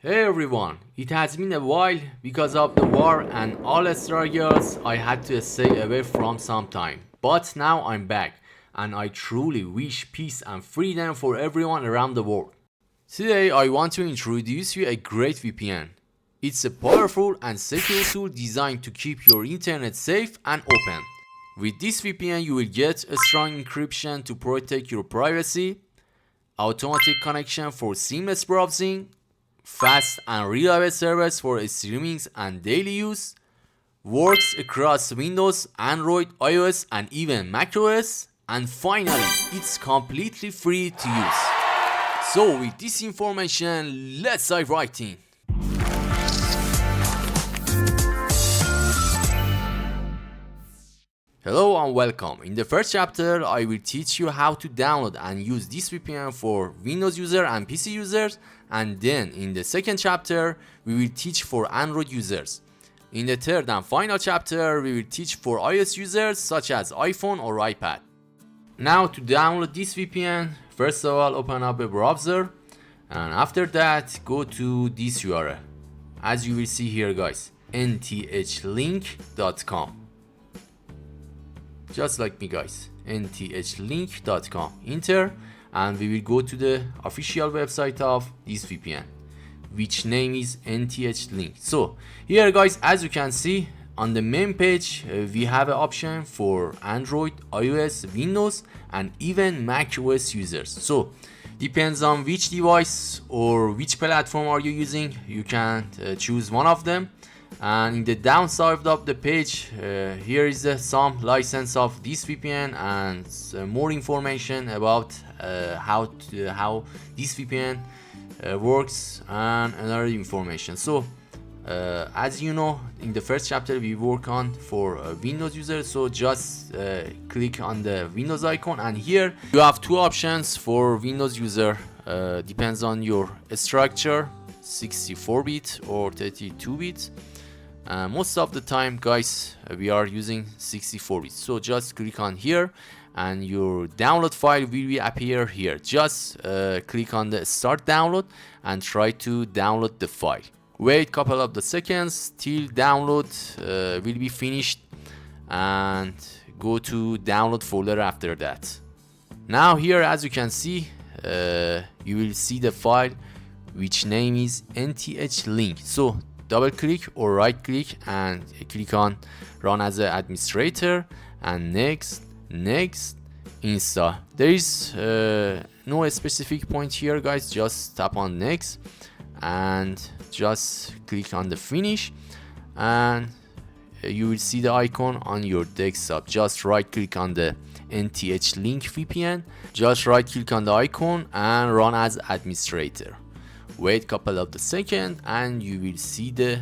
Hey everyone, it has been a while because of the war and all struggles I had to stay away from some time. But now I'm back and I truly wish peace and freedom for everyone around the world. Today I want to introduce you a great VPN. It's a powerful and secure tool designed to keep your internet safe and open. With this VPN you will get a strong encryption to protect your privacy, automatic connection for seamless browsing, fast and reliable service for streaming and daily use, works across Windows, Android, iOS and even macOS, and finally, it's completely free to use. So with this information, let's dive right in. Hello and welcome. In the first chapter, I will teach you how to download and use this VPN for Windows users and PC users, and then in the second chapter, we will teach for Android users. In the third and final chapter, we will teach for iOS users such as iPhone or iPad. Now to download this VPN, first of all open up a browser and after that go to this URL. As you will see here guys, nthlink.com. Just like me guys, nthlink.com. Enter and we will go to the official website of this VPN, which name is nthlink. So here guys, as you can see on the main page, we have an option for Android, iOS, Windows and even Mac OS users. So depends on which device or which platform are you using, you can choose one of them. And in the downside of the page, here is some license of this VPN and more information about how this VPN works and another information. So as you know, in the first chapter we work on for Windows users, so just click on the Windows icon and here you have two options for Windows user. Depends on your structure, 64-bit or 32-bit. Most of the time guys, we are using 64-bit, so just click on here and your download file will be appear here. Just click on the start download and try to download the file. Wait couple of the seconds till download will be finished and go to download folder after that. Now here as you can see, you will see the file which name is nthlink. So double click or right click and click on run as an administrator and next install. There is no specific point here guys, just tap on next and just click on the finish and you will see the icon on your desktop. Just right click on the nthlink VPN, just right click on the icon and run as administrator. Wait couple of the second and you will see the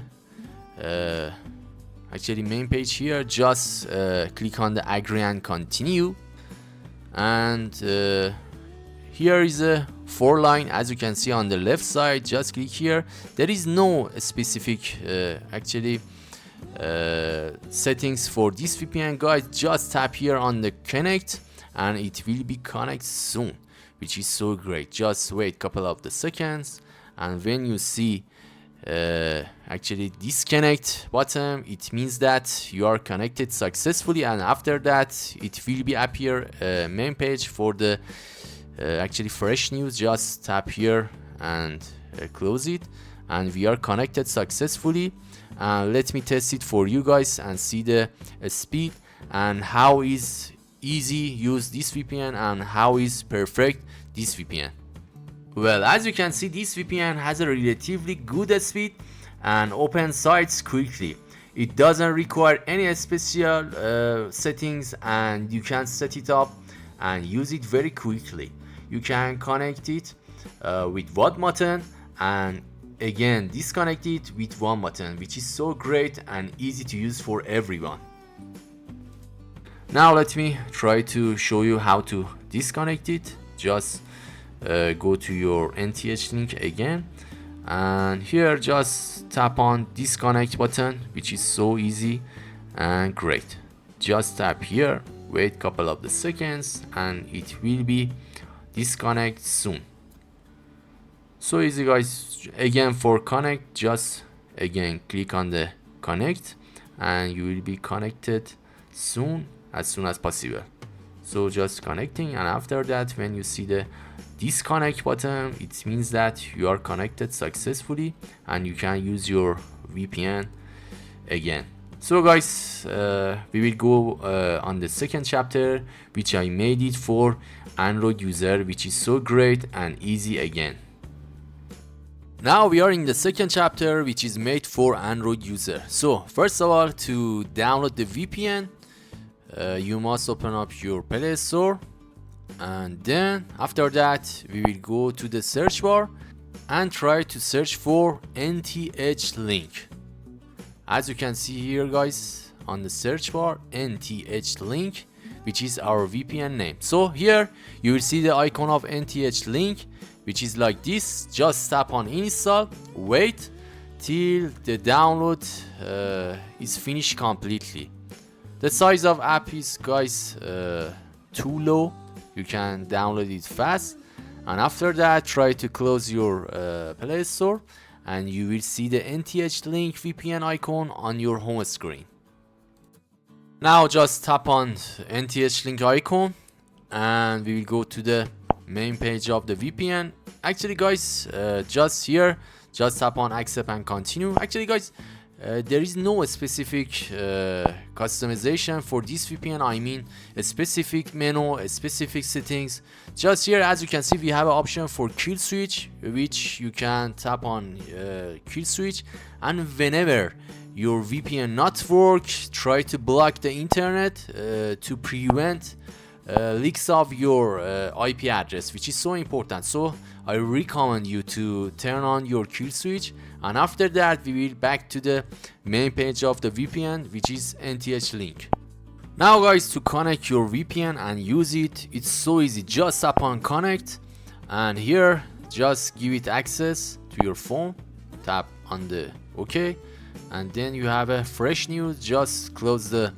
actually main page here. Just click on the agree and continue and here is a 4-line as you can see on the left side. Just click here. There is no specific settings for this VPN guys. Just tap here on the connect and it will be connect soon, which is so great. Just wait couple of the seconds and when you see disconnect button, it means that you are connected successfully, and after that it will be appear main page for the fresh news. Just tap here and close it and we are connected successfully. Let me test it for you guys and see the speed and how is easy use this VPN and how is perfect this VPN. Well, as you can see, this VPN has a relatively good speed and open sites quickly. It doesn't require any special settings and you can set it up and use it very quickly. You can connect it with one button and again disconnect it with one button, which is so great and easy to use for everyone. Now let me try to show you how to disconnect it. Just go to your nthlink again and here just tap on disconnect button, which is so easy and great. Just tap here, wait couple of the seconds and it will be disconnect soon. So easy guys. Again, for connect, just again click on the connect and you will be connected as soon as possible. So just connecting, and after that when you see the disconnect button, it means that you are connected successfully and you can use your VPN again. So guys, we will go on the second chapter, which I made it for Android user, which is so great and easy again. Now we are in the second chapter, which is made for Android user. So first of all, to download the VPN, you must open up your Play Store, and then after that we will go to the search bar and try to search for NTH link. As you can see here guys, on the search bar, NTH link, which is our VPN name. So here you will see the icon of NTH link, which is like this. Just tap on install, wait till the download is finished completely. The size of app is guys too low, you can download it fast, and after that try to close your Play Store and you will see the NTH link VPN icon on your home screen. Now just tap on NTH link icon and we will go to the main page of the VPN. Actually guys, just here, just tap on accept and continue. Actually guys, there is no specific customization for this VPN. I mean a specific menu, a specific settings. Just here, as you can see, we have an option for kill switch, which you can tap on kill switch, and whenever your VPN not work, try to block the internet to prevent leaks of your IP address, which is so important. So I recommend you to turn on your kill switch, and after that we will back to the main page of the VPN, which is NTH link. Now guys, to connect your VPN and use it, it's so easy. Just tap on connect and here just give it access to your phone, tap on the OK, and then you have a fresh new. Just close the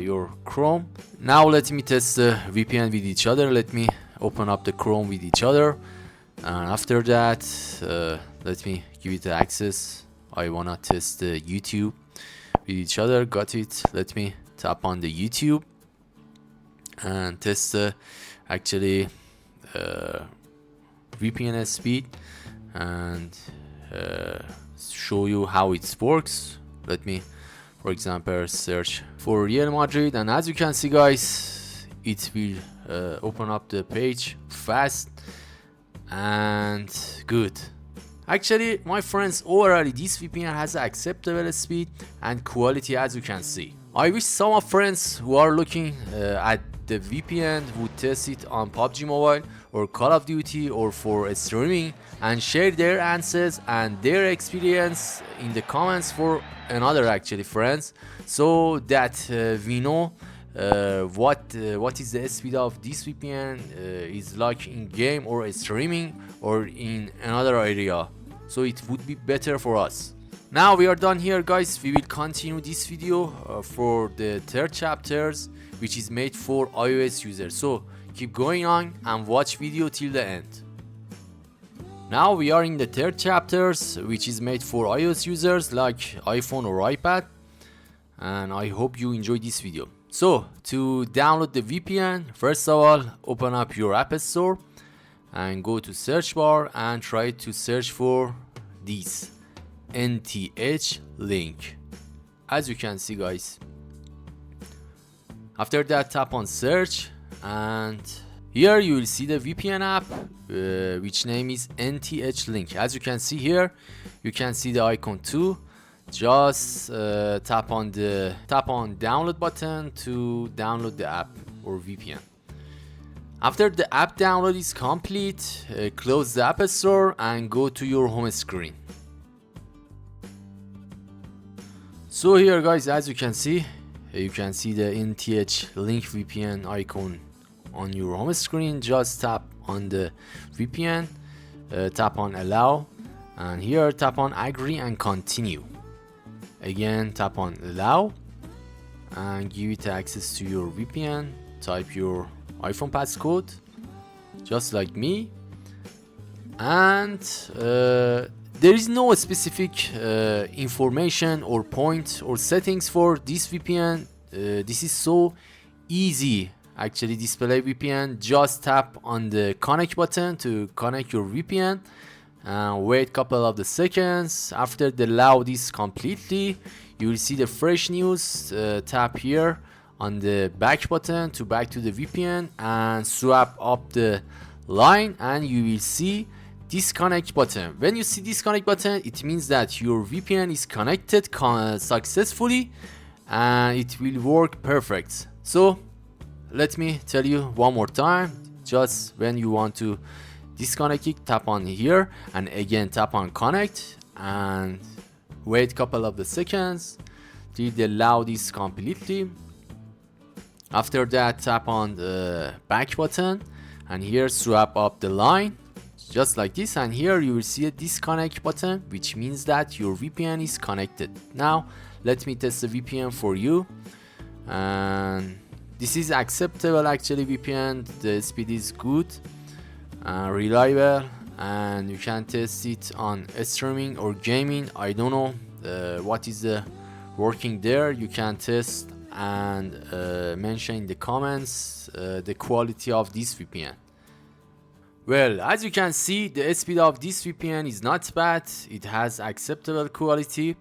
your Chrome. Now let me test the VPN with each other. Let me open up the Chrome with each other, and after that let me give it the access. I wanna test the YouTube with each other. Got it. Let me tap on the YouTube and test actually VPN speed and show you how it works. Let me, for example, search for Real Madrid, and as you can see guys, it will open up the page fast and good. Actually, my friends, overall this VPN has acceptable speed and quality, as you can see. I wish some of friends who are looking at the VPN would test it on PUBG Mobile or Call of Duty or for streaming and share their answers and their experience in the comments for another actually friends, so that we know what is the speed of this VPN is like in game or streaming or in another area, so it would be better for us. Now we are done here guys. We will continue this video for the third chapters, which is made for iOS users. So keep going on and watch video till the end. Now we are in the third chapters, which is made for iOS users like iPhone or iPad, and I hope you enjoyed this video. So to download the VPN, first of all open up your App Store and go to search bar and try to search for this NTH link, as you can see guys. After that tap on search, and here you will see the VPN app which name is NTH link. As you can see here, you can see the icon too. Just tap on download button to download the app or VPN. After the app download is complete, close the App Store and go to your home screen. So here guys, as you can see the NTH link VPN icon on your home screen. Just tap on the VPN, tap on allow, and here tap on agree and continue. Again tap on allow and give it access to your VPN. Type your iPhone passcode just like me, And there is no specific information or point or settings for this VPN. This is so easy. Actually, display VPN, just tap on the connect button to connect your VPN. Wait a couple of the seconds. After they allow this completely, you will see the fresh news. Tap here on the back button to back to the VPN and swap up the line, and you will see disconnect button. When you see disconnect button, it means that your VPN is connected successfully and it will work perfect. So let me tell you one more time. Just when you want to disconnect it, tap on here and again tap on connect and wait a couple of the seconds till they allow this completely. After that, tap on the back button and here swap up the line just like this, and here you will see a disconnect button, which means that your VPN is connected. Now let me test the VPN for you, and this is acceptable. Actually, VPN, the speed is good and reliable, and you can test it on streaming or gaming. I don't know what is the working there. You can test and mention in the comments the quality of this VPN. Well, as you can see, the speed of this VPN is not bad. It has acceptable quality.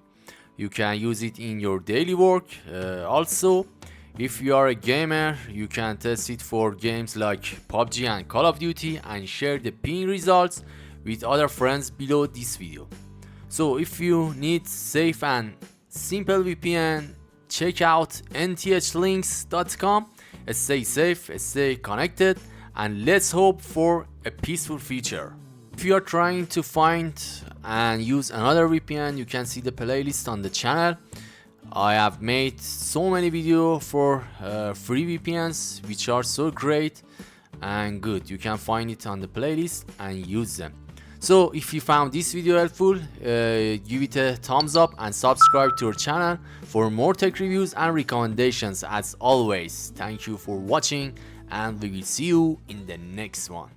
You can use it in your daily work. Also, if you are a gamer, you can test it for games like PUBG and Call of Duty and share the ping results with other friends below this video. So if you need safe and simple VPN, check out nthlinks.com. Stay safe, stay connected, and let's hope for a peaceful future. If you are trying to find and use another VPN, you can see the playlist on the channel. I have made so many videos for free VPNs, which are so great and good. You can find it on the playlist and use them. So if you found this video helpful, give it a thumbs up and subscribe to our channel for more tech reviews and recommendations. As always, thank you for watching, and we will see you in the next one.